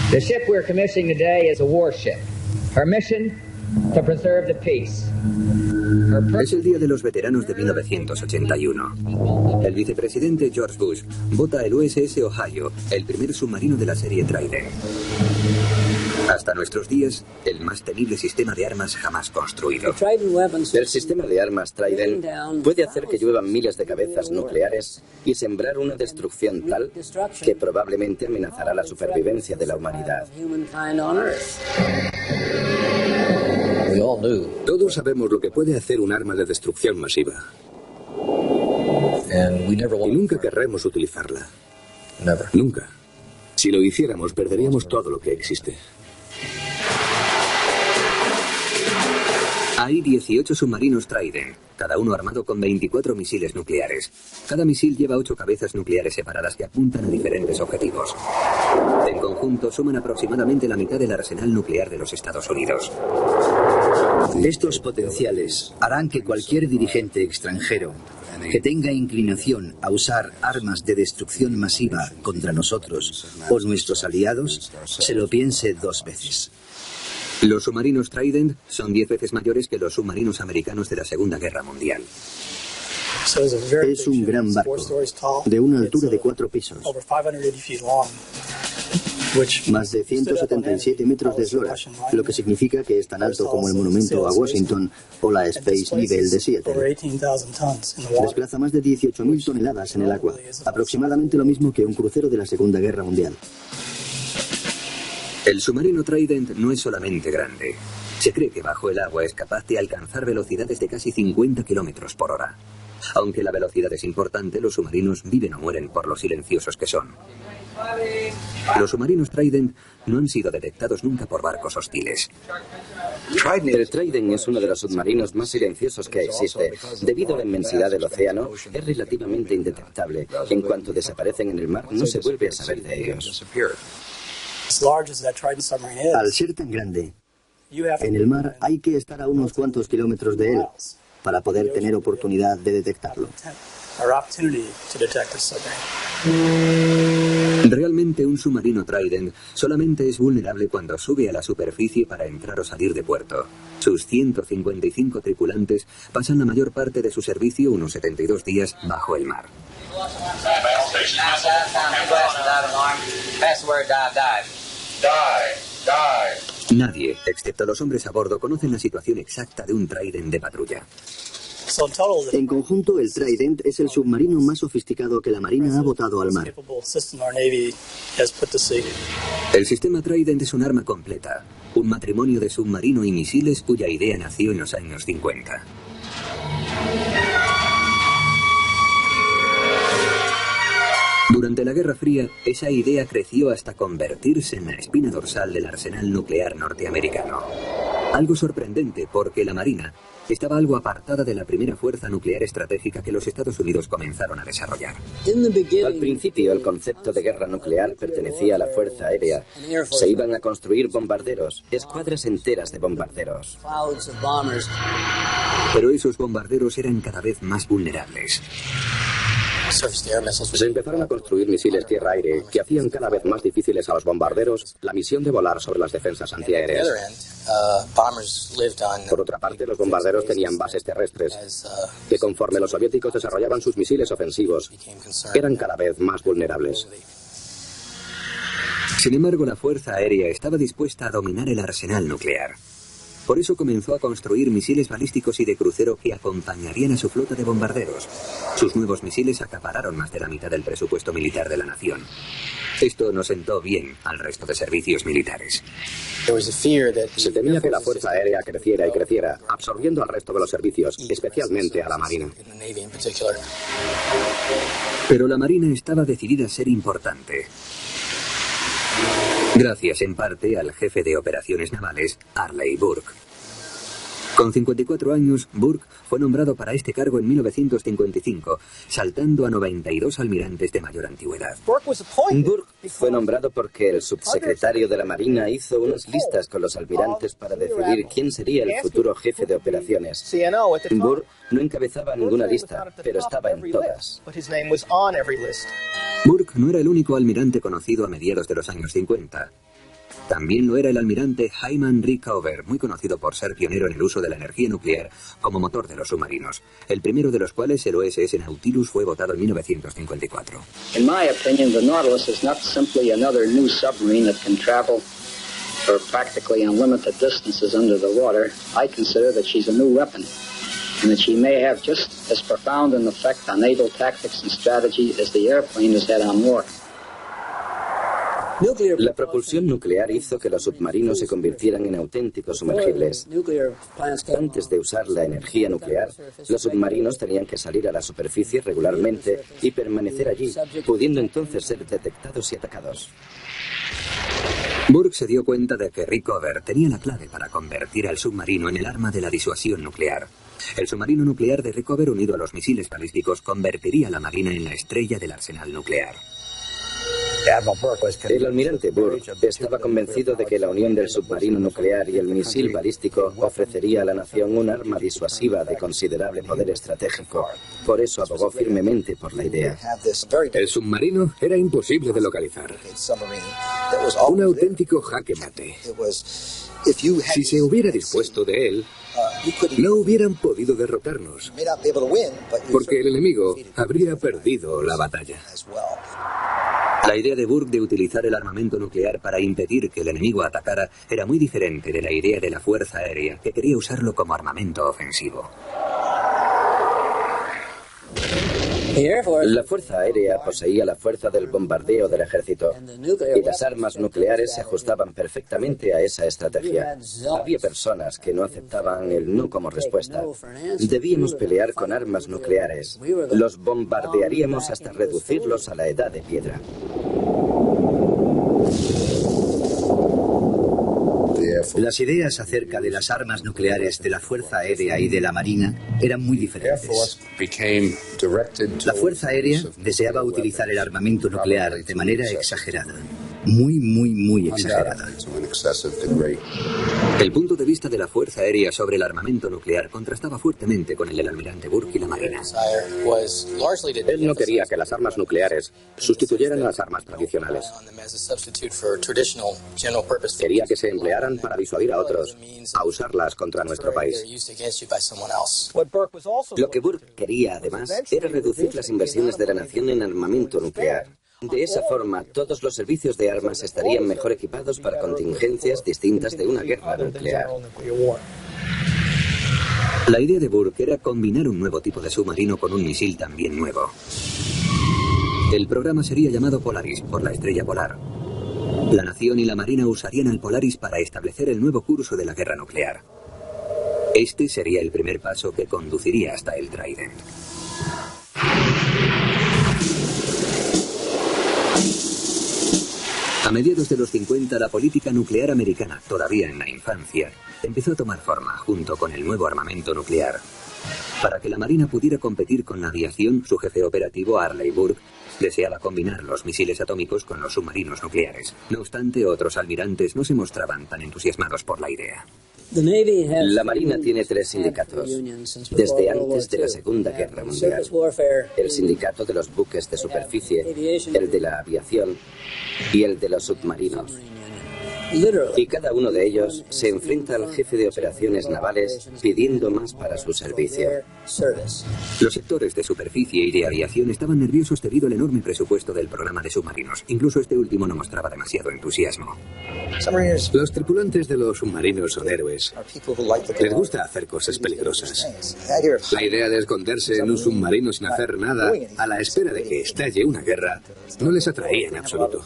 The ship we're commissioning today is a warship. Her mission, to preserve the peace. Es el Día de los Veteranos de 1981. El vicepresidente George Bush vota el USS Ohio, el primer submarino de la serie Trident. Hasta nuestros días, el más temible sistema de armas jamás construido. El sistema de armas Trident puede hacer que lluevan miles de cabezas nucleares y sembrar una destrucción tal que probablemente amenazará la supervivencia de la humanidad. Todos sabemos lo que puede hacer un arma de destrucción masiva. Y nunca querremos utilizarla. Nunca. Si lo hiciéramos, perderíamos todo lo que existe. Hay 18 submarinos Trident, cada uno armado con 24 misiles nucleares. Cada misil lleva 8 cabezas nucleares separadas que apuntan a diferentes objetivos. En conjunto suman aproximadamente la mitad del arsenal nuclear de los Estados Unidos. Estos potenciales harán que cualquier dirigente extranjero que tenga inclinación a usar armas de destrucción masiva contra nosotros o nuestros aliados se lo piense 2 veces. Los submarinos Trident son 10 veces mayores que los submarinos americanos de la Segunda Guerra Mundial. Es un gran barco, de una altura de 4 pisos, más de 177 metros de eslora, lo que significa que es tan alto como el monumento a Washington o la Space Needle de Seattle. Desplaza más de 18.000 toneladas en el agua, aproximadamente lo mismo que un crucero de la Segunda Guerra Mundial. El submarino Trident no es solamente grande. Se cree que bajo el agua es capaz de alcanzar velocidades de casi 50 kilómetros por hora. Aunque la velocidad es importante, los submarinos viven o mueren por lo silenciosos que son. Los submarinos Trident no han sido detectados nunca por barcos hostiles. El Trident es uno de los submarinos más silenciosos que existe. Debido a la inmensidad del océano, es relativamente indetectable. En cuanto desaparecen en el mar, no se vuelve a saber de ellos. Al ser tan grande, en el mar hay que estar a unos cuantos kilómetros de él para poder tener oportunidad de detectarlo. Realmente un submarino Trident solamente es vulnerable cuando sube a la superficie para entrar o salir de puerto. Sus 155 tripulantes pasan la mayor parte de su servicio, unos 72 días, bajo el mar. Nadie, excepto los hombres a bordo, conocen la situación exacta de un Trident de patrulla. En conjunto, el Trident es el submarino más sofisticado que la Marina ha botado al mar. El sistema Trident es un arma completa, un matrimonio de submarino y misiles cuya idea nació en los años 50. Durante la Guerra Fría, esa idea creció hasta convertirse en la espina dorsal del arsenal nuclear norteamericano. Algo sorprendente porque la Marina estaba algo apartada de la primera fuerza nuclear estratégica que los Estados Unidos comenzaron a desarrollar. Al principio, el concepto de guerra nuclear pertenecía a la Fuerza Aérea. Se iban a construir bombarderos, escuadras enteras de bombarderos. Pero esos bombarderos eran cada vez más vulnerables. Se empezaron a construir misiles tierra-aire que hacían cada vez más difíciles a los bombarderos la misión de volar sobre las defensas antiaéreas. Por otra parte, los bombarderos tenían bases terrestres que, conforme los soviéticos desarrollaban sus misiles ofensivos, eran cada vez más vulnerables. Sin embargo, la Fuerza Aérea estaba dispuesta a dominar el arsenal nuclear. Por eso comenzó a construir misiles balísticos y de crucero que acompañarían a su flota de bombarderos. Sus nuevos misiles acapararon más de la mitad del presupuesto militar de la nación. Esto no sentó bien al resto de servicios militares. Se temía que la Fuerza Aérea creciera y creciera, absorbiendo al resto de los servicios, especialmente a la Marina. Pero la Marina estaba decidida a ser importante. Gracias en parte al jefe de operaciones navales, Arleigh Burke. Con 54 años, Burke fue nombrado para este cargo en 1955, saltando a 92 almirantes de mayor antigüedad. Burke fue nombrado porque el subsecretario de la Marina hizo unas listas con los almirantes para decidir quién sería el futuro jefe de operaciones. Burke no encabezaba ninguna lista, pero estaba en todas. Burke no era el único almirante conocido a mediados de los años 50. También lo era el almirante Hyman Rickover, muy conocido por ser pionero en el uso de la energía nuclear como motor de los submarinos, el primero de los cuales, el USS Nautilus, fue votado en 1954. In my opinion, the Nautilus is not simply another new submarine that can travel for practically unlimited distances under the water. I consider that she's a new weapon, and that she may have just as profound an effect on naval tactics and strategy as the airplane has had on war. La propulsión nuclear hizo que los submarinos se convirtieran en auténticos sumergibles. Antes de usar la energía nuclear, los submarinos tenían que salir a la superficie regularmente y permanecer allí, pudiendo entonces ser detectados y atacados. Burke se dio cuenta de que Rickover tenía la clave para convertir al submarino en el arma de la disuasión nuclear. El submarino nuclear de Rickover, unido a los misiles balísticos, convertiría a la Marina en la estrella del arsenal nuclear. El almirante Burke estaba convencido de que la unión del submarino nuclear y el misil balístico ofrecería a la nación un arma disuasiva de considerable poder estratégico. Por eso abogó firmemente por la idea. El submarino era imposible de localizar. Un auténtico jaque mate. Si se hubiera dispuesto de él, no hubieran podido derrotarnos, porque el enemigo habría perdido la batalla. La idea de Burke de utilizar el armamento nuclear para impedir que el enemigo atacara era muy diferente de la idea de la Fuerza Aérea, que quería usarlo como armamento ofensivo. La Fuerza Aérea poseía la fuerza del bombardeo del ejército, y las armas nucleares se ajustaban perfectamente a esa estrategia. Había personas que no aceptaban el no como respuesta. Debíamos pelear con armas nucleares. Los bombardearíamos hasta reducirlos a la edad de piedra. Las ideas acerca de las armas nucleares de la Fuerza Aérea y de la Marina eran muy diferentes. La Fuerza Aérea deseaba utilizar el armamento nuclear de manera exagerada. Muy exagerada. El punto de vista de la Fuerza Aérea sobre el armamento nuclear contrastaba fuertemente con el del almirante Burke y la Marina. Él no quería que las armas nucleares sustituyeran a las armas tradicionales. Quería que se emplearan para disuadir a otros a usarlas contra nuestro país. Lo que Burke quería, además, era reducir las inversiones de la nación en armamento nuclear. De esa forma, todos los servicios de armas estarían mejor equipados para contingencias distintas de una guerra nuclear. La idea de Burke era combinar un nuevo tipo de submarino con un misil también nuevo. El programa sería llamado Polaris, por la estrella polar. La nación y la Marina usarían al Polaris para establecer el nuevo curso de la guerra nuclear. Este sería el primer paso que conduciría hasta el Trident. A mediados de los 50, la política nuclear americana, todavía en la infancia, empezó a tomar forma junto con el nuevo armamento nuclear. Para que la Marina pudiera competir con la aviación, su jefe operativo, Arleigh Burke, deseaba combinar los misiles atómicos con los submarinos nucleares. No obstante, otros almirantes no se mostraban tan entusiasmados por la idea. La Marina tiene 3 sindicatos, desde antes de la Segunda Guerra Mundial. El sindicato de los buques de superficie, el de la aviación y el de los submarinos. Y cada uno de ellos se enfrenta al jefe de operaciones navales pidiendo más para su servicio. Los sectores de superficie y de aviación estaban nerviosos debido al enorme presupuesto del programa de submarinos. Incluso este último no mostraba demasiado entusiasmo. Los tripulantes de los submarinos son héroes. Les gusta hacer cosas peligrosas. La idea de esconderse en un submarino sin hacer nada, a la espera de que estalle una guerra, no les atraía en absoluto.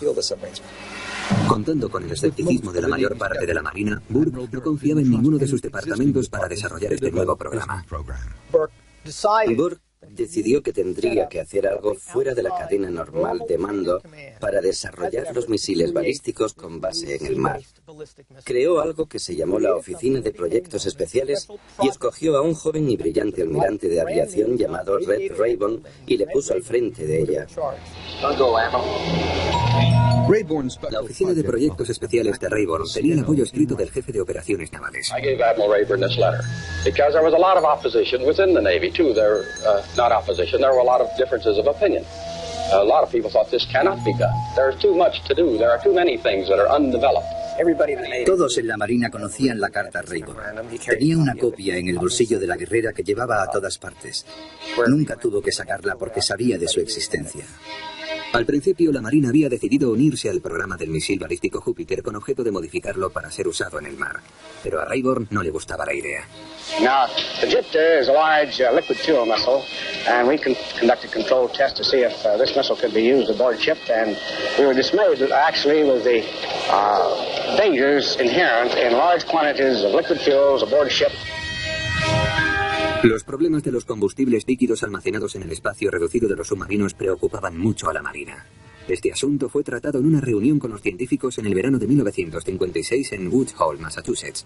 Contando con el escepticismo de la mayor parte de la Marina, Burke no confiaba en ninguno de sus departamentos para desarrollar este nuevo programa. Burke decidió que tendría que hacer algo fuera de la cadena normal de mando para desarrollar los misiles balísticos con base en el mar. Creó algo que se llamó la Oficina de Proyectos Especiales y escogió a un joven y brillante almirante de aviación llamado Red Rayburn y le puso al frente de ella. La Oficina de Proyectos Especiales de Rayburn tenía el apoyo escrito del jefe de operaciones navales. I gave Admiral Rayburn this letter because there was a lot of opposition within the Navy too. Not opposition, there were a lot of differences of opinion. A lot of people thought this cannot be done. There's too much to do. There are too many things that are undeveloped. Todos en la Marina conocían la carta Rayburn. Tenía una copia en el bolsillo de la guerrera que llevaba a todas partes. Nunca tuvo que sacarla porque sabía de su existencia. Al principio, la Marina había decidido unirse al programa del misil balístico Júpiter con objeto de modificarlo para ser usado en el mar. Pero a Rayburn no le gustaba la idea. Now, the Jupiter is a large liquid fuel missile, and we conducted control tests to see if this missile could be used aboard ship, and we were dismayed actually with the dangers inherent in large quantities of liquid fuels aboard ship. Los problemas de los combustibles líquidos almacenados en el espacio reducido de los submarinos preocupaban mucho a la Marina. Este asunto fue tratado en una reunión con los científicos en el verano de 1956 en Woods Hole, Massachusetts.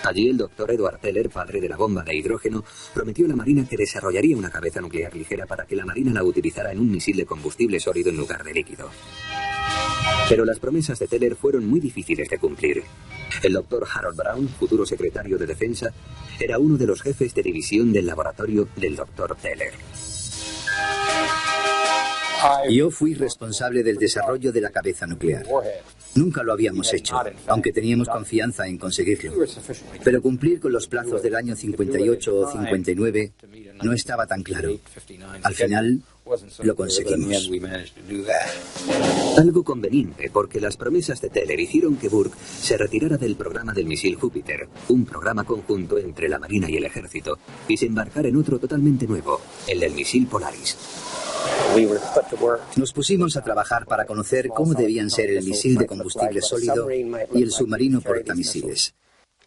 Allí el doctor Edward Teller, padre de la bomba de hidrógeno, prometió a la Marina que desarrollaría una cabeza nuclear ligera para que la Marina la utilizara en un misil de combustible sólido en lugar de líquido. Pero las promesas de Teller fueron muy difíciles de cumplir. El doctor Harold Brown, futuro secretario de Defensa, era uno de los jefes de división del laboratorio del doctor Teller. Yo fui responsable del desarrollo de la cabeza nuclear. Nunca lo habíamos hecho, aunque teníamos confianza en conseguirlo. Pero cumplir con los plazos del año 58 o 59 no estaba tan claro. Al final, lo conseguimos. Algo conveniente, porque las promesas de Teller hicieron que Burke se retirara del programa del misil Júpiter, un programa conjunto entre la Marina y el Ejército, y se embarcara en otro totalmente nuevo, el del misil Polaris. Nos pusimos a trabajar para conocer cómo debían ser el misil de combustible sólido y el submarino portamisiles.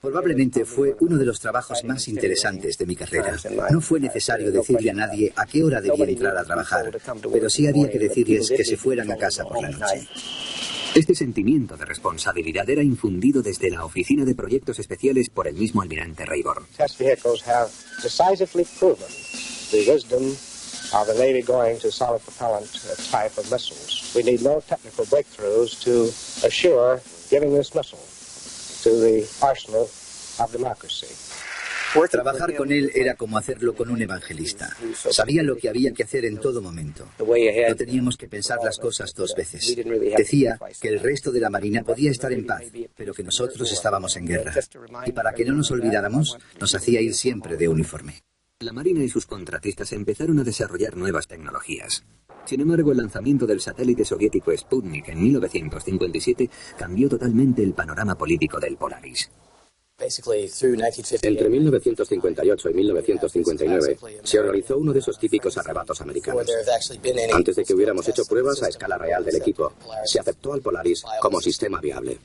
Probablemente fue uno de los trabajos más interesantes de mi carrera. No fue necesario decirle a nadie a qué hora debía entrar a trabajar, pero sí había que decirles que se fueran a casa por la noche. Este sentimiento de responsabilidad era infundido desde la Oficina de Proyectos Especiales por el mismo almirante Rayburn. Of the Navy going to solid propellant type of missiles. We need no technical breakthroughs to assure giving this missile to the arsenal of democracy. Trabajar con él era como hacerlo con un evangelista. Sabía lo que había que hacer en todo momento. No teníamos que pensar las cosas dos veces. Decía que el resto de la Marina podía estar en paz, pero que nosotros estábamos en guerra. Y para que no nos olvidáramos, nos hacía ir siempre de uniforme. La Marina y sus contratistas empezaron a desarrollar nuevas tecnologías. Sin embargo, el lanzamiento del satélite soviético Sputnik en 1957 cambió totalmente el panorama político del Polaris. Entre 1958 y 1959 se organizó uno de esos típicos arrebatos americanos. Antes de que hubiéramos hecho pruebas a escala real del equipo, se aceptó al Polaris como sistema viable.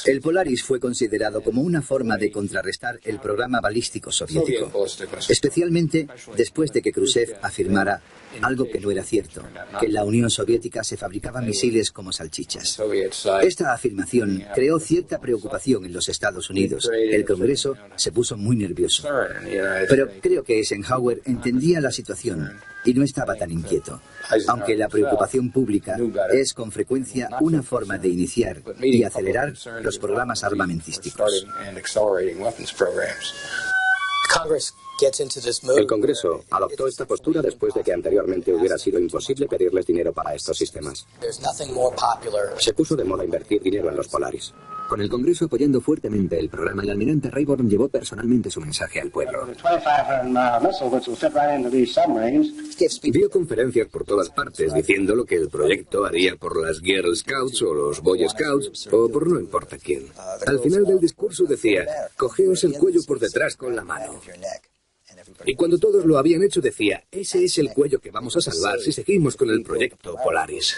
El Polaris fue considerado como una forma de contrarrestar el programa balístico soviético, especialmente después de que Khrushchev afirmara algo que no era cierto, que en la Unión Soviética se fabricaban misiles como salchichas. Esta afirmación creó cierta preocupación en los Estados Unidos. El Congreso se puso muy nervioso. Pero creo que Eisenhower entendía la situación y no estaba tan inquieto, aunque la preocupación pública es con frecuencia una forma de iniciar y acelerar los programas armamentísticos. El Congreso adoptó esta postura después de que anteriormente hubiera sido imposible pedirles dinero para estos sistemas. Se puso de moda invertir dinero en los Polaris. Con el Congreso apoyando fuertemente el programa, el almirante Rayburn llevó personalmente su mensaje al pueblo. Dio conferencias por todas partes diciendo lo que el proyecto haría por las Girl Scouts o los Boy Scouts o por no importa quién. Al final del discurso decía, cogeos el cuello por detrás con la mano. Y cuando todos lo habían hecho decía, ese es el cuello que vamos a salvar si seguimos con el proyecto Polaris.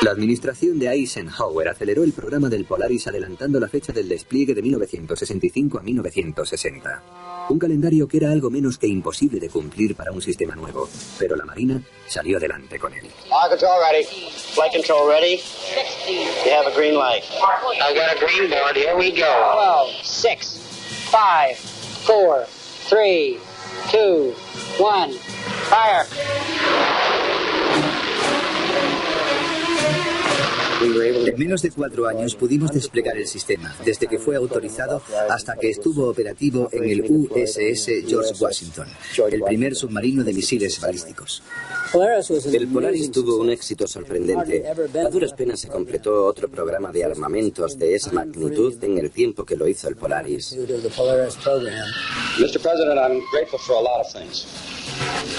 La administración de Eisenhower aceleró el programa del Polaris adelantando la fecha del despliegue de 1965 a 1960. Un calendario que era algo menos que imposible de cumplir para un sistema nuevo, pero la Marina salió adelante con él. Flight control ready. Flight control ready. 60. You have a green light. I've got a green board. Here we go. 12, 6, 5, 4, 3, 2, 1. Fire. En menos de 4 años pudimos desplegar el sistema, desde que fue autorizado hasta que estuvo operativo en el USS George Washington, el primer submarino de misiles balísticos. El Polaris tuvo un éxito sorprendente. A duras penas se completó otro programa de armamentos de esa magnitud en el tiempo que lo hizo el Polaris. Mr. President, I'm grateful for a lot of things.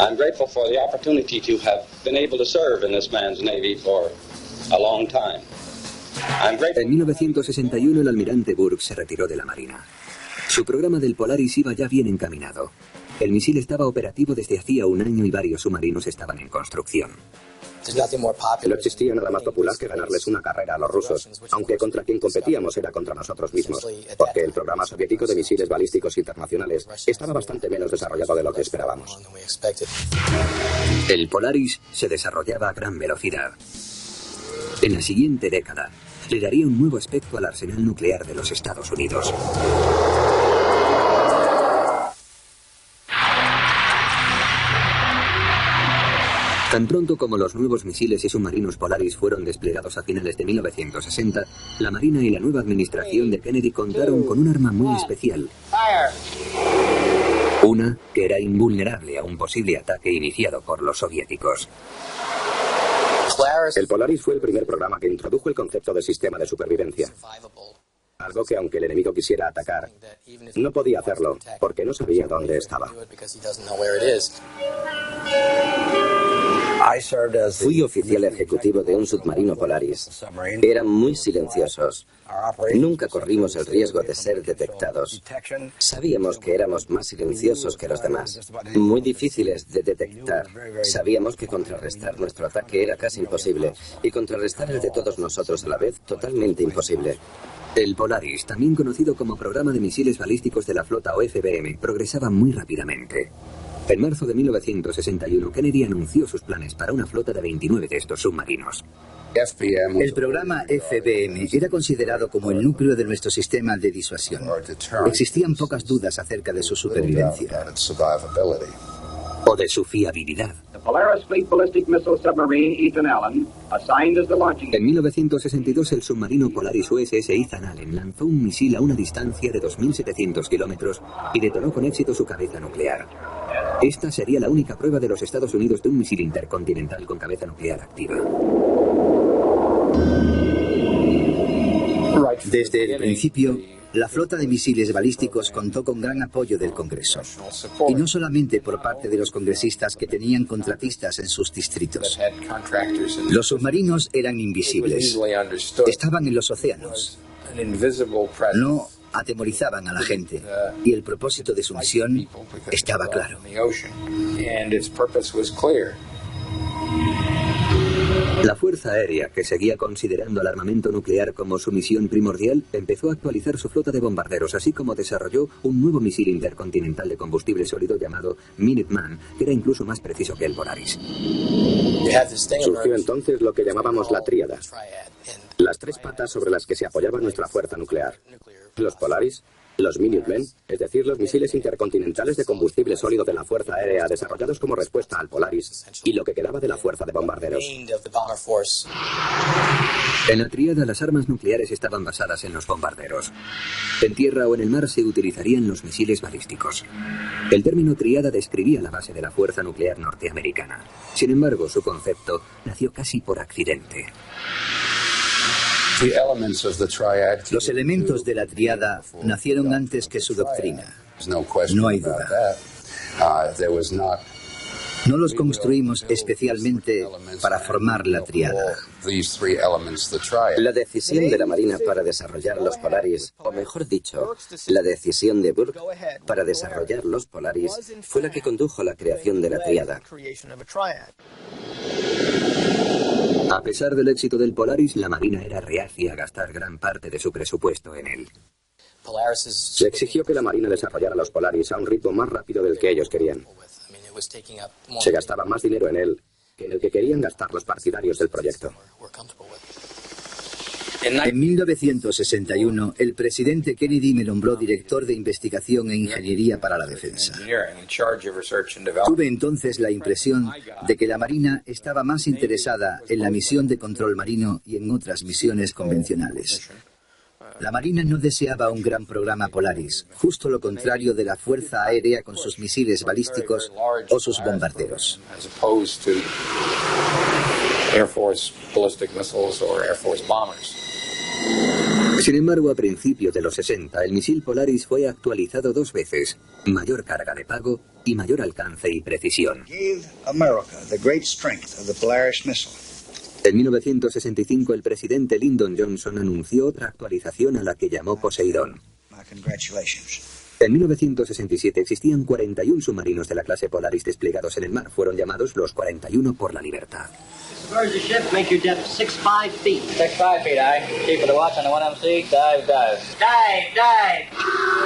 I'm grateful for the opportunity to have been able to serve in this man's Navy for a long time. En 1961 el almirante Burke se retiró de la Marina. Su programa del Polaris iba ya bien encaminado. El misil estaba operativo desde hacía un año y varios submarinos estaban en construcción. No existía nada más popular que ganarles una carrera a los rusos, aunque contra quien competíamos era contra nosotros mismos, porque el programa soviético de misiles balísticos internacionales estaba bastante menos desarrollado de lo que esperábamos. El Polaris se desarrollaba a gran velocidad. En la siguiente década, le daría un nuevo aspecto al arsenal nuclear de los Estados Unidos. Tan pronto como los nuevos misiles y submarinos Polaris fueron desplegados a finales de 1960, la Marina y la nueva administración de Kennedy contaron con un arma muy especial. Una que era invulnerable a un posible ataque iniciado por los soviéticos. El Polaris fue el primer programa que introdujo el concepto de sistema de supervivencia. Algo que aunque el enemigo quisiera atacar, no podía hacerlo porque no sabía dónde estaba. Fui oficial ejecutivo de un submarino Polaris. Eran muy silenciosos. Nunca corrimos el riesgo de ser detectados. Sabíamos que éramos más silenciosos que los demás, muy difíciles de detectar. Sabíamos que contrarrestar nuestro ataque era casi imposible y contrarrestar el de todos nosotros a la vez totalmente imposible. El Polaris, también conocido como Programa de Misiles Balísticos de la Flota o FBM, progresaba muy rápidamente. En marzo de 1961, Kennedy anunció sus planes para una flota de 29 de estos submarinos. El programa FBM era considerado como el núcleo de nuestro sistema de disuasión. Existían pocas dudas acerca de su supervivencia. O de su fiabilidad. En 1962, el submarino Polaris USS Ethan Allen lanzó un misil a una distancia de 2.700 kilómetros y detonó con éxito su cabeza nuclear. Esta sería la única prueba de los Estados Unidos de un misil intercontinental con cabeza nuclear activa. Desde el principio, la flota de misiles balísticos contó con gran apoyo del Congreso. Y no solamente por parte de los congresistas que tenían contratistas en sus distritos. Los submarinos eran invisibles. Estaban en los océanos. No atemorizaban a la gente. Y el propósito de su misión estaba claro. La Fuerza Aérea, que seguía considerando el armamento nuclear como su misión primordial, empezó a actualizar su flota de bombarderos, así como desarrolló un nuevo misil intercontinental de combustible sólido llamado Minuteman, que era incluso más preciso que el Polaris. Surgió entonces lo que llamábamos la tríada. Las 3 patas sobre las que se apoyaba nuestra fuerza nuclear. Los Polaris, los Minutemen, es decir, los misiles intercontinentales de combustible sólido de la Fuerza Aérea desarrollados como respuesta al Polaris, y lo que quedaba de la fuerza de bombarderos. En la tríada, las armas nucleares estaban basadas en los bombarderos. En tierra o en el mar se utilizarían los misiles balísticos. El término tríada describía la base de la fuerza nuclear norteamericana. Sin embargo, su concepto nació casi por accidente. Los elementos de la tríada nacieron antes que su doctrina. No hay duda. No los construimos especialmente para formar la tríada. La decisión de la Marina para desarrollar los Polaris, o mejor dicho, la decisión de Burke para desarrollar los Polaris, fue la que condujo a la creación de la tríada. A pesar del éxito del Polaris, la Marina era reacia a gastar gran parte de su presupuesto en él. Se exigió que la Marina desarrollara los Polaris a un ritmo más rápido del que ellos querían. Se gastaba más dinero en él que en el que querían gastar los partidarios del proyecto. En 1961, el presidente Kennedy me nombró director de investigación e ingeniería para la defensa. Tuve entonces la impresión de que la Marina estaba más interesada en la misión de control marino y en otras misiones convencionales. La Marina no deseaba un gran programa Polaris, justo lo contrario de la Fuerza Aérea con sus misiles balísticos o sus bombarderos. Sin embargo, a principios de los 60, el misil Polaris fue actualizado 2 veces. Mayor carga de pago y mayor alcance y precisión. En 1965, el presidente Lyndon Johnson anunció otra actualización a la que llamó Poseidón. En 1967 existían 41 submarinos de la clase Polaris desplegados en el mar. Fueron llamados los 41 por la libertad.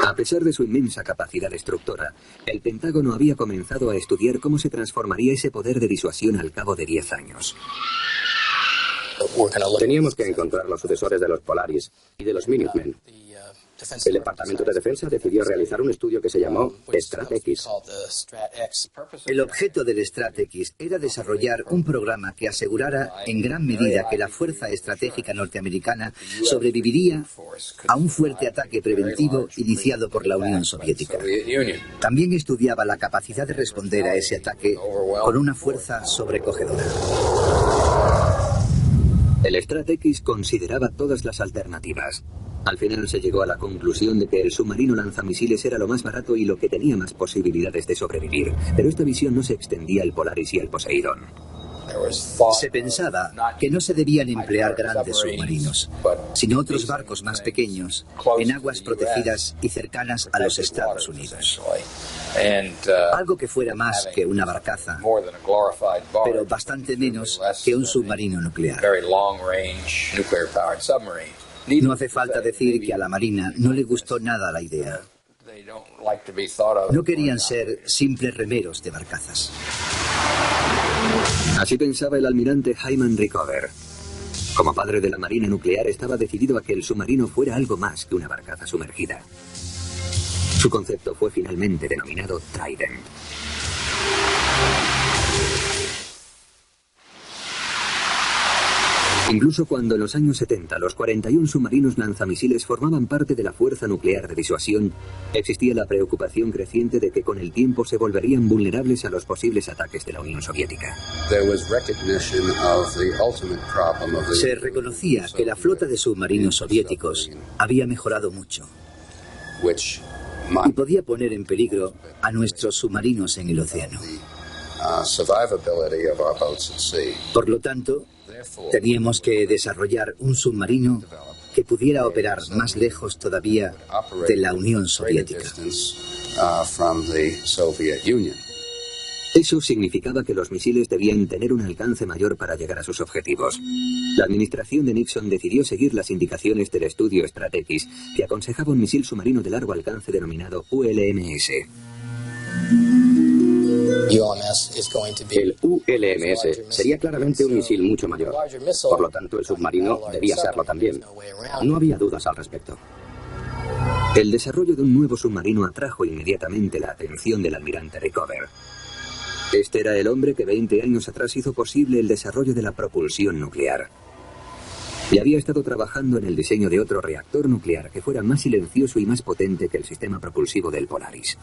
A pesar de su inmensa capacidad destructora, el Pentágono había comenzado a estudiar cómo se transformaría ese poder de disuasión al cabo de 10 años. Teníamos que encontrar los sucesores de los Polaris y de los Minutemen. El Departamento de Defensa decidió realizar un estudio que se llamó Strat-X. El objeto del Strat-X era desarrollar un programa que asegurara en gran medida que la fuerza estratégica norteamericana sobreviviría a un fuerte ataque preventivo iniciado por la Unión Soviética. También estudiaba la capacidad de responder a ese ataque con una fuerza sobrecogedora. El Strat-X consideraba todas las alternativas. Al final se llegó a la conclusión de que el submarino lanzamisiles era lo más barato y lo que tenía más posibilidades de sobrevivir, pero esta visión no se extendía al Polaris y al Poseidón. Se pensaba que no se debían emplear grandes submarinos, sino otros barcos más pequeños, en aguas protegidas y cercanas a los Estados Unidos. Algo que fuera más que una barcaza, pero bastante menos que un submarino nuclear. No hace falta decir que a la Marina no le gustó nada la idea. No querían ser simples remeros de barcazas. Así pensaba el almirante Hyman Rickover. Como padre de la Marina nuclear, estaba decidido a que el submarino fuera algo más que una barcaza sumergida. Su concepto fue finalmente denominado Trident. Incluso cuando en los años 70 los 41 submarinos lanzamisiles formaban parte de la fuerza nuclear de disuasión, existía la preocupación creciente de que con el tiempo se volverían vulnerables a los posibles ataques de la Unión Soviética. Se reconocía que la flota de submarinos soviéticos había mejorado mucho y podía poner en peligro a nuestros submarinos en el océano. Por lo tanto, teníamos que desarrollar un submarino que pudiera operar más lejos todavía de la Unión Soviética. Eso significaba que los misiles debían tener un alcance mayor para llegar a sus objetivos. La administración de Nixon decidió seguir las indicaciones del estudio Strat-X, que aconsejaba un misil submarino de largo alcance denominado ULMS. El ULMS sería claramente un misil mucho mayor. Por lo tanto, el submarino debía serlo también. No había dudas al respecto. El desarrollo de un nuevo submarino atrajo inmediatamente la atención del almirante Rickover. Este era el hombre que 20 años atrás hizo posible el desarrollo de la propulsión nuclear. Y había estado trabajando en el diseño de otro reactor nuclear que fuera más silencioso y más potente que el sistema propulsivo del Polaris.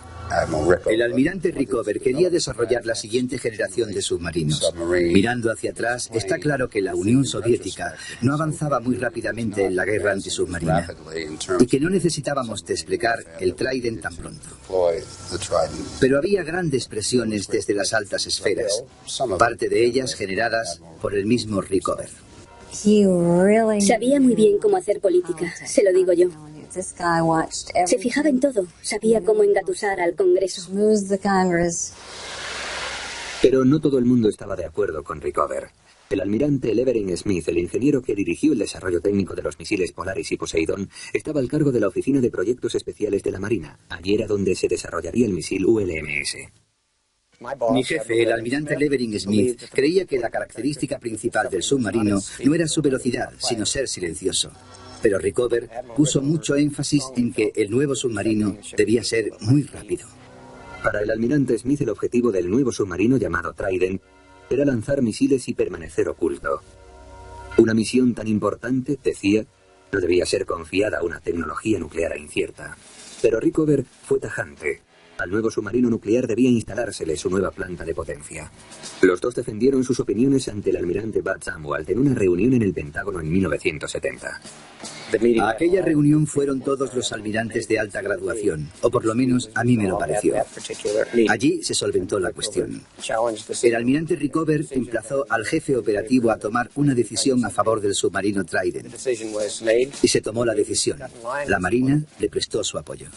El almirante Rickover quería desarrollar la siguiente generación de submarinos. Mirando hacia atrás, está claro que la Unión Soviética no avanzaba muy rápidamente en la guerra antisubmarina y que no necesitábamos desplegar el Trident tan pronto. Pero había grandes presiones desde las altas esferas, parte de ellas generadas por el mismo Rickover. Sabía muy bien cómo hacer política, se lo digo yo. Se fijaba en todo, sabía cómo engatusar al Congreso. Pero no todo el mundo estaba de acuerdo con Rickover. El almirante Levering Smith, el ingeniero que dirigió el desarrollo técnico de los misiles Polaris y Poseidón, estaba al cargo de la Oficina de Proyectos Especiales de la Marina. Allí era donde se desarrollaría el misil ULMS. Mi jefe, el almirante Levering Smith, creía que la característica principal del submarino no era su velocidad, sino ser silencioso. Pero Rickover puso mucho énfasis en que el nuevo submarino debía ser muy rápido. Para el almirante Smith, el objetivo del nuevo submarino llamado Trident era lanzar misiles y permanecer oculto. Una misión tan importante, decía, no debía ser confiada a una tecnología nuclear incierta. Pero Rickover fue tajante. Al nuevo submarino nuclear debía instalársele su nueva planta de potencia. Los dos defendieron sus opiniones ante el almirante Bud Zumwalt en una reunión en el Pentágono en 1970. A aquella reunión fueron todos los almirantes de alta graduación, o por lo menos a mí me lo pareció. Allí se solventó la cuestión. El almirante Rickover emplazó al jefe operativo a tomar una decisión a favor del submarino Trident. Y se tomó la decisión. La Marina le prestó su apoyo.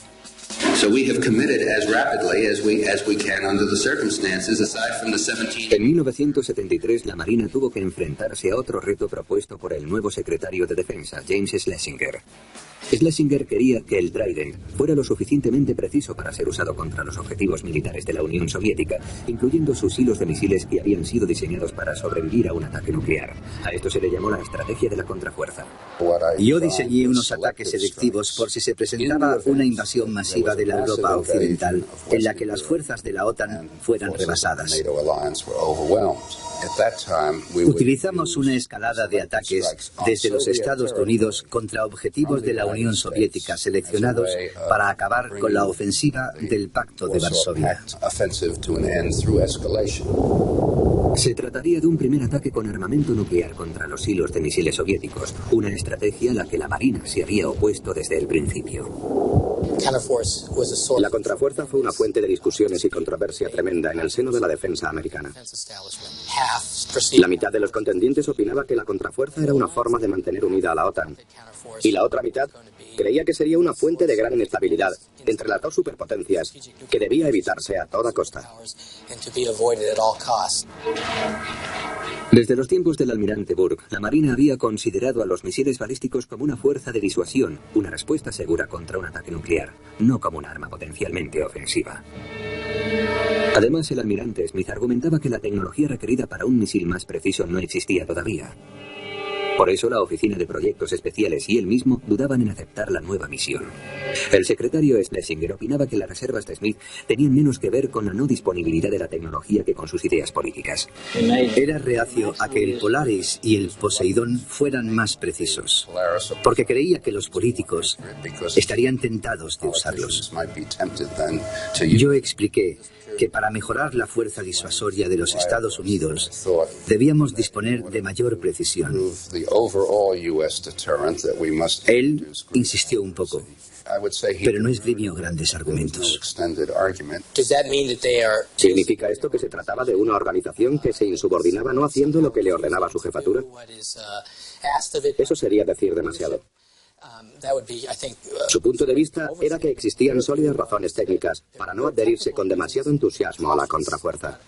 En 1973, la Marina tuvo que enfrentarse a otro reto propuesto por el nuevo secretario de Defensa, James Schlesinger. Schlesinger quería que el Trident fuera lo suficientemente preciso para ser usado contra los objetivos militares de la Unión Soviética, incluyendo sus hilos de misiles que habían sido diseñados para sobrevivir a un ataque nuclear. A esto se le llamó la estrategia de la contrafuerza. Yo diseñé unos ataques selectivos por si se presentaba una invasión masiva de la Europa occidental, en la que las fuerzas de la OTAN fueran rebasadas. Utilizamos una escalada de ataques desde los Estados Unidos contra objetivos de la Unión Soviética seleccionados para acabar con la ofensiva del Pacto de Varsovia. Se trataría de un primer ataque con armamento nuclear contra los hilos de misiles soviéticos, una estrategia a la que la Marina se había opuesto desde el principio. La contrafuerza fue una fuente de discusiones y controversia tremenda en el seno de la defensa americana. La mitad de los contendientes opinaba que la contrafuerza era una forma de mantener unida a la OTAN, y la otra mitad creía que sería una fuente de gran inestabilidad entre las dos superpotencias que debía evitarse a toda costa. Desde los tiempos del almirante Burke, la Marina había considerado a los misiles balísticos como una fuerza de disuasión, una respuesta segura contra un ataque nuclear, no como un arma potencialmente ofensiva. Además, el almirante Smith argumentaba que la tecnología requerida para un misil más preciso no existía todavía. Por eso, la Oficina de Proyectos Especiales y él mismo dudaban en aceptar la nueva misión. El secretario Schlesinger opinaba que las reservas de Smith tenían menos que ver con la no disponibilidad de la tecnología que con sus ideas políticas. Era reacio a que el Polaris y el Poseidón fueran más precisos, porque creía que los políticos estarían tentados de usarlos. Yo expliqué que para mejorar la fuerza disuasoria de los Estados Unidos debíamos disponer de mayor precisión. Él insistió un poco, pero no esgrimió grandes argumentos. ¿Significa esto que se trataba de una organización que se insubordinaba no haciendo lo que le ordenaba su jefatura? Eso sería decir demasiado. Su punto de vista era que existían sólidas razones técnicas para no adherirse con demasiado entusiasmo a la contrafuerza.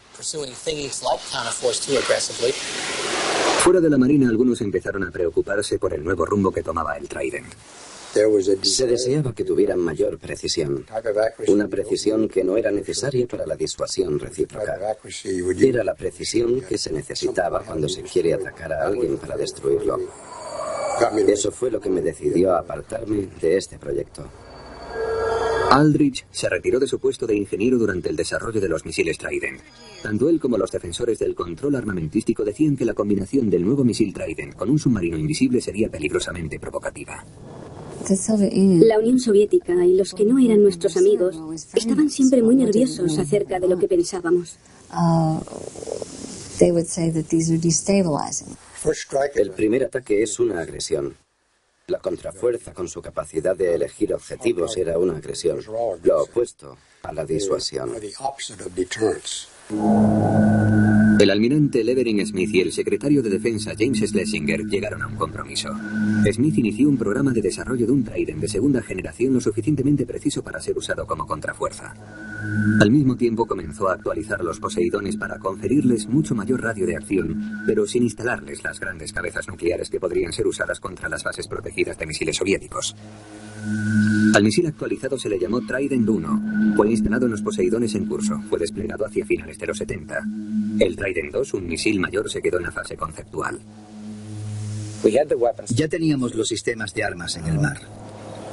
Fuera de la Marina, algunos empezaron a preocuparse por el nuevo rumbo que tomaba el Trident. Se deseaba que tuvieran mayor precisión, una precisión que no era necesaria para la disuasión recíproca. Era la precisión que se necesitaba cuando se quiere atacar a alguien para destruirlo. Eso fue lo que me decidió a apartarme de este proyecto. Aldrich se retiró de su puesto de ingeniero durante el desarrollo de los misiles Trident. Tanto él como los defensores del control armamentístico decían que la combinación del nuevo misil Trident con un submarino invisible sería peligrosamente provocativa. La Unión Soviética y los que no eran nuestros amigos estaban siempre muy nerviosos acerca de lo que pensábamos. El primer ataque es una agresión. La contrafuerza, con su capacidad de elegir objetivos, era una agresión. Lo opuesto a la disuasión. El almirante Levering Smith y el secretario de Defensa James Schlesinger llegaron a un compromiso. Smith inició un programa de desarrollo de un Trident de segunda generación lo suficientemente preciso para ser usado como contrafuerza. Al mismo tiempo comenzó a actualizar los Poseidones para conferirles mucho mayor radio de acción, pero sin instalarles las grandes cabezas nucleares que podrían ser usadas contra las bases protegidas de misiles soviéticos. Al misil actualizado se le llamó Trident 1. Fue instalado en los Poseidones en curso. Fue desplegado hacia finales de los 70. El Trident 2, un misil mayor, se quedó en la fase conceptual. Ya teníamos los sistemas de armas en el mar.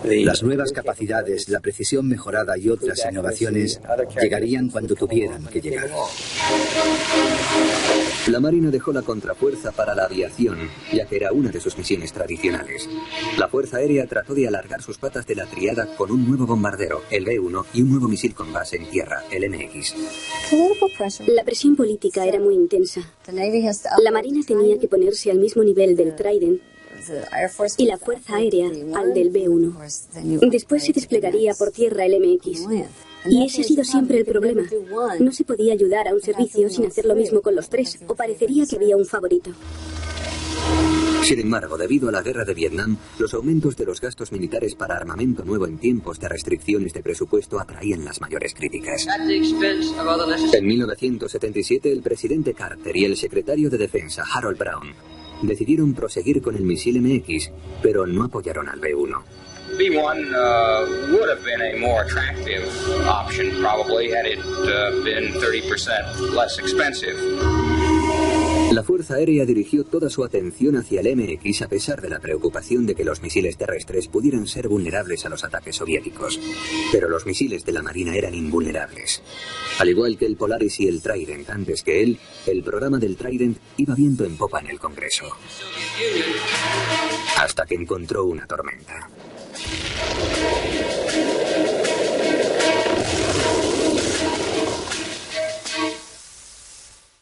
Las nuevas capacidades, la precisión mejorada y otras innovaciones llegarían cuando tuvieran que llegar. La Marina dejó la contrafuerza para la aviación, ya que era una de sus misiones tradicionales. La Fuerza Aérea trató de alargar sus patas de la triada con un nuevo bombardero, el B-1, y un nuevo misil con base en tierra, el MX. La presión política era muy intensa. La Marina tenía que ponerse al mismo nivel del Trident y la Fuerza Aérea al del B-1. Después se desplegaría por tierra el MX. Y ese ha sido siempre el problema. No se podía ayudar a un servicio sin hacer lo mismo con los tres, o parecería que había un favorito. Sin embargo, debido a la guerra de Vietnam, los aumentos de los gastos militares para armamento nuevo en tiempos de restricciones de presupuesto atraían las mayores críticas. En 1977, el presidente Carter y el secretario de Defensa, Harold Brown, decidieron proseguir con el misil MX, pero no apoyaron al B-1. B-1 would have been a more attractive option, probably, had it been 30% less expensive. La Fuerza Aérea dirigió toda su atención hacia el MX a pesar de la preocupación de que los misiles terrestres pudieran ser vulnerables a los ataques soviéticos. Pero los misiles de la Marina eran invulnerables. Al igual que el Polaris y el Trident antes que él, el programa del Trident iba viento en popa en el Congreso. Hasta que encontró una tormenta.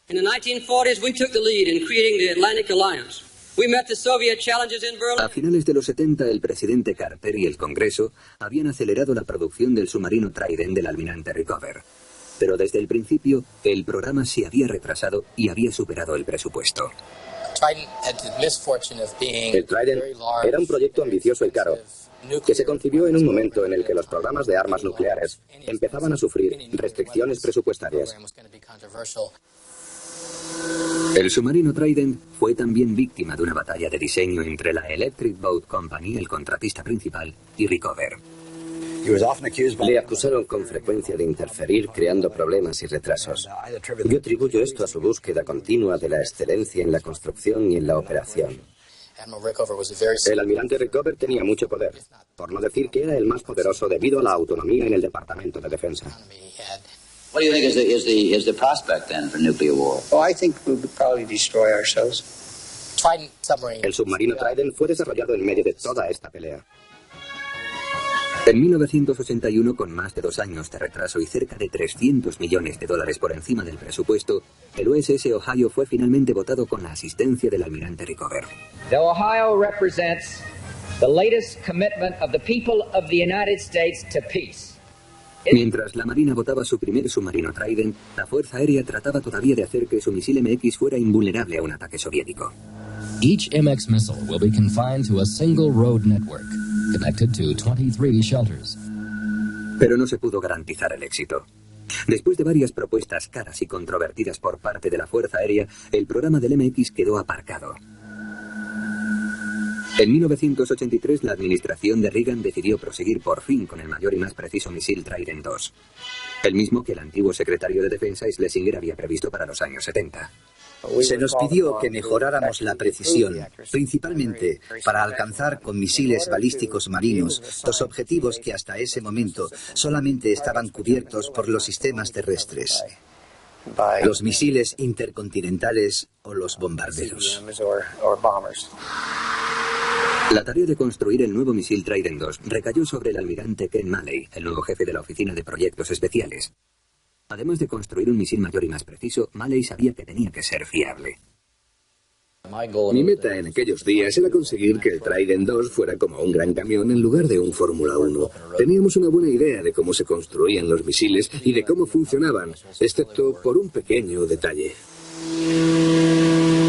In the 1940s, we took the lead in creating the Atlantic Alliance. We met the Soviet challenges in Berlin. A finales de los 70, el presidente Carter y el Congreso habían acelerado la producción del submarino Trident del almirante Rickover. Pero desde el principio, el programa se había retrasado y había superado el presupuesto. El Trident era un proyecto ambicioso y caro, que se concibió en un momento en el que los programas de armas nucleares empezaban a sufrir restricciones presupuestarias. El submarino Trident fue también víctima de una batalla de diseño entre la Electric Boat Company, el contratista principal, y Rickover. Le acusaron con frecuencia de interferir, creando problemas y retrasos. Yo atribuyo esto a su búsqueda continua de la excelencia en la construcción y en la operación. El almirante Rickover tenía mucho poder, por no decir que era el más poderoso debido a la autonomía en el Departamento de Defensa. What do you think is the prospect then for nuclear war? Oh, I think we would probably destroy ourselves. El submarino Trident fue desarrollado en medio de toda esta pelea. En 1981, con más de 2 años de retraso y cerca de $300 millones por encima del presupuesto, el USS Ohio fue finalmente votado con la asistencia del almirante Rickover. The Ohio represents the latest commitment of the people of the United States to peace. Mientras la Marina votaba su primer submarino Trident, la Fuerza Aérea trataba todavía de hacer que su misil MX fuera invulnerable a un ataque soviético. Each MX missile will be confined to a single road network, connected to 23 shelters. Pero no se pudo garantizar el éxito. Después de varias propuestas caras y controvertidas por parte de la Fuerza Aérea, el programa del MX quedó aparcado. En 1983, la administración de Reagan decidió proseguir por fin con el mayor y más preciso misil Trident II, el mismo que el antiguo secretario de Defensa Schlesinger había previsto para los años 70. Se nos pidió que mejoráramos la precisión, principalmente para alcanzar con misiles balísticos marinos los objetivos que hasta ese momento solamente estaban cubiertos por los sistemas terrestres, los misiles intercontinentales o los bombarderos. La tarea de construir el nuevo misil Trident II recayó sobre el almirante Ken Malley, el nuevo jefe de la Oficina de Proyectos Especiales. Además de construir un misil mayor y más preciso, Malley sabía que tenía que ser fiable. Mi meta en aquellos días era conseguir que el Trident II fuera como un gran camión en lugar de un Fórmula 1. Teníamos una buena idea de cómo se construían los misiles y de cómo funcionaban, excepto por un pequeño detalle.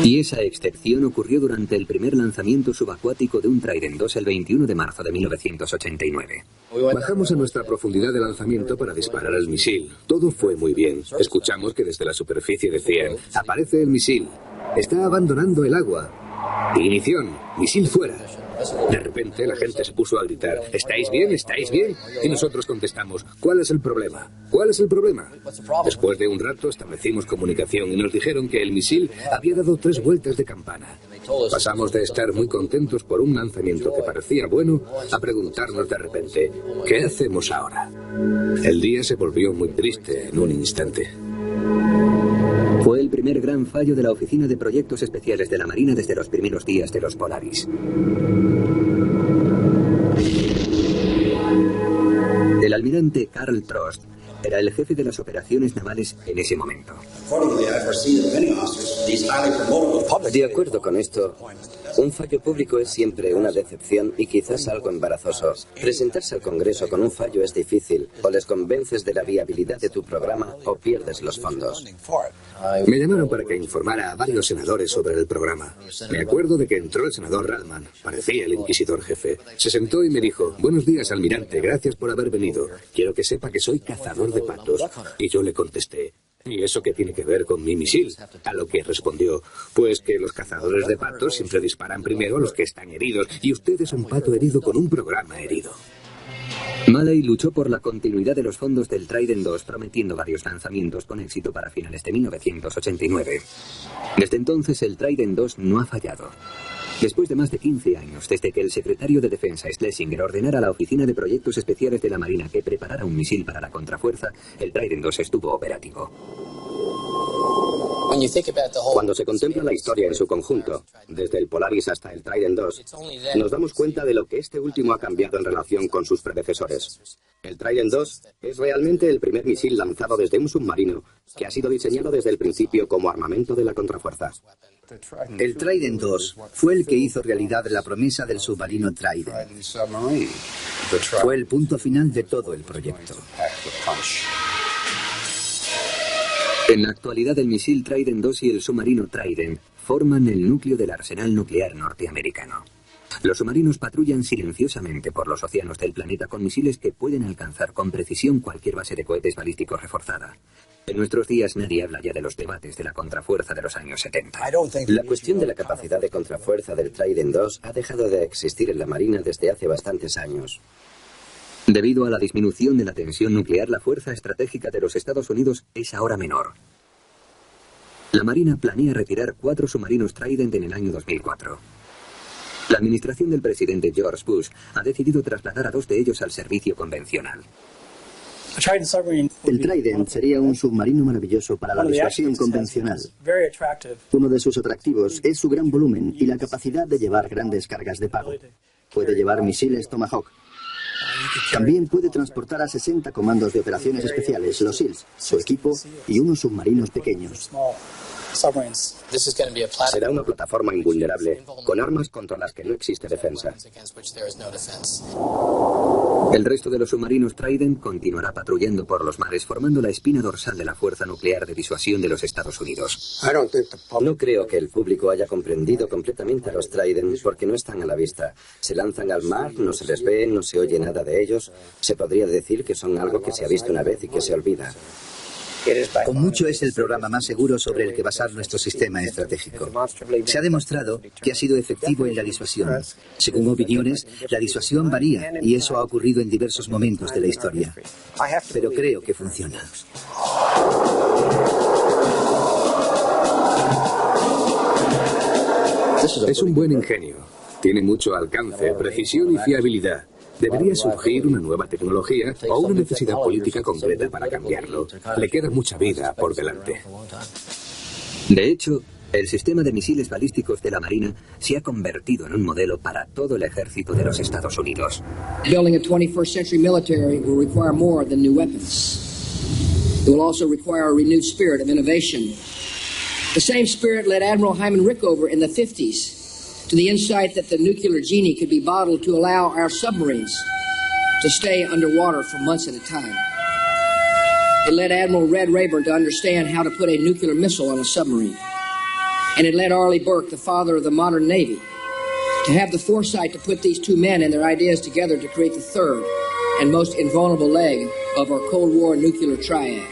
Y esa excepción ocurrió durante el primer lanzamiento subacuático de un Trident II el 21 de marzo de 1989. Bajamos a nuestra profundidad de lanzamiento para disparar el misil. Todo fue muy bien. Escuchamos que desde la superficie decían: aparece el misil, está abandonando el agua. Ignición, misil fuera. De repente la gente se puso a gritar, ¿estáis bien? ¿Estáis bien? Y nosotros contestamos, ¿cuál es el problema? ¿Cuál es el problema? Después de un rato establecimos comunicación y nos dijeron que el misil había dado 3 vueltas de campana. Pasamos de estar muy contentos por un lanzamiento que parecía bueno a preguntarnos de repente, ¿qué hacemos ahora? El día se volvió muy triste en un instante. Fue el primer gran fallo de la Oficina de Proyectos Especiales de la Marina desde los primeros días de los Polaris. El almirante Karl Trost era el jefe de las operaciones navales en ese momento. De acuerdo con esto, un fallo público es siempre una decepción y quizás algo embarazoso. Presentarse al Congreso con un fallo es difícil, o les convences de la viabilidad de tu programa o pierdes los fondos. Me llamaron para que informara a varios senadores sobre el programa. Me acuerdo de que entró el senador Radman, parecía el inquisidor jefe. Se sentó y me dijo, buenos días, almirante, gracias por haber venido. Quiero que sepa que soy cazador de patos. Y yo le contesté, ¿y eso qué tiene que ver con mi misil? A lo que respondió, pues que los cazadores de patos siempre disparan primero a los que están heridos, y usted es un pato herido con un programa herido. Malley luchó por la continuidad de los fondos del Trident II, prometiendo varios lanzamientos con éxito para finales de 1989. Desde entonces, el Trident II no ha fallado. Después de más de 15 años, desde que el secretario de Defensa Schlesinger ordenara a la Oficina de Proyectos Especiales de la Marina que preparara un misil para la contrafuerza, el Trident II estuvo operativo. Cuando se contempla la historia en su conjunto, desde el Polaris hasta el Trident II, nos damos cuenta de lo que este último ha cambiado en relación con sus predecesores. El Trident II es realmente el primer misil lanzado desde un submarino que ha sido diseñado desde el principio como armamento de la contrafuerza. El Trident II fue el que hizo realidad la promesa del submarino Trident. Fue el punto final de todo el proyecto. En la actualidad, el misil Trident II y el submarino Trident forman el núcleo del arsenal nuclear norteamericano. Los submarinos patrullan silenciosamente por los océanos del planeta con misiles que pueden alcanzar con precisión cualquier base de cohetes balísticos reforzada. En nuestros días nadie habla ya de los debates de la contrafuerza de los años 70. La cuestión de la capacidad de contrafuerza del Trident II ha dejado de existir en la Marina desde hace bastantes años. Debido a la disminución de la tensión nuclear, la fuerza estratégica de los Estados Unidos es ahora menor. La Marina planea retirar 4 submarinos Trident en el año 2004. La administración del presidente George Bush ha decidido trasladar a 2 de ellos al servicio convencional. El Trident sería un submarino maravilloso para la disuasión convencional. Uno de sus atractivos es su gran volumen y la capacidad de llevar grandes cargas de pago. Puede llevar misiles Tomahawk. También puede transportar a 60 comandos de operaciones especiales, los SEALs, su equipo y unos submarinos pequeños. Será una plataforma invulnerable, con armas contra las que no existe defensa. El resto de los submarinos Trident continuará patrullando por los mares, formando la espina dorsal de la fuerza nuclear de disuasión de los Estados Unidos. No creo que el público haya comprendido completamente a los Trident porque no están a la vista. Se lanzan al mar, no se les ve, no se oye nada de ellos. Se podría decir que son algo que se ha visto una vez y que se olvida. Con mucho es el programa más seguro sobre el que basar nuestro sistema estratégico. Se ha demostrado que ha sido efectivo en la disuasión. Según opiniones, la disuasión varía y eso ha ocurrido en diversos momentos de la historia. Pero creo que funciona. Es un buen ingenio. Tiene mucho alcance, precisión y fiabilidad. Debería surgir una nueva tecnología o una necesidad política concreta para cambiarlo. Le queda mucha vida por delante. De hecho, el sistema de misiles balísticos de la Marina se ha convertido en un modelo para todo el ejército de los Estados Unidos. Building a 21st century military will require more than new weapons. It will also require a renewed spirit of innovation. The same spirit led Admiral Hyman Rickover in the 50s to the insight that the nuclear genie could be bottled to allow our submarines to stay underwater for months at a time. It led Admiral Red Rayburn to understand how to put a nuclear missile on a submarine. And it led Arleigh Burke, the father of the modern Navy, to have the foresight to put these two men and their ideas together to create the third and most invulnerable leg of our Cold War nuclear triad.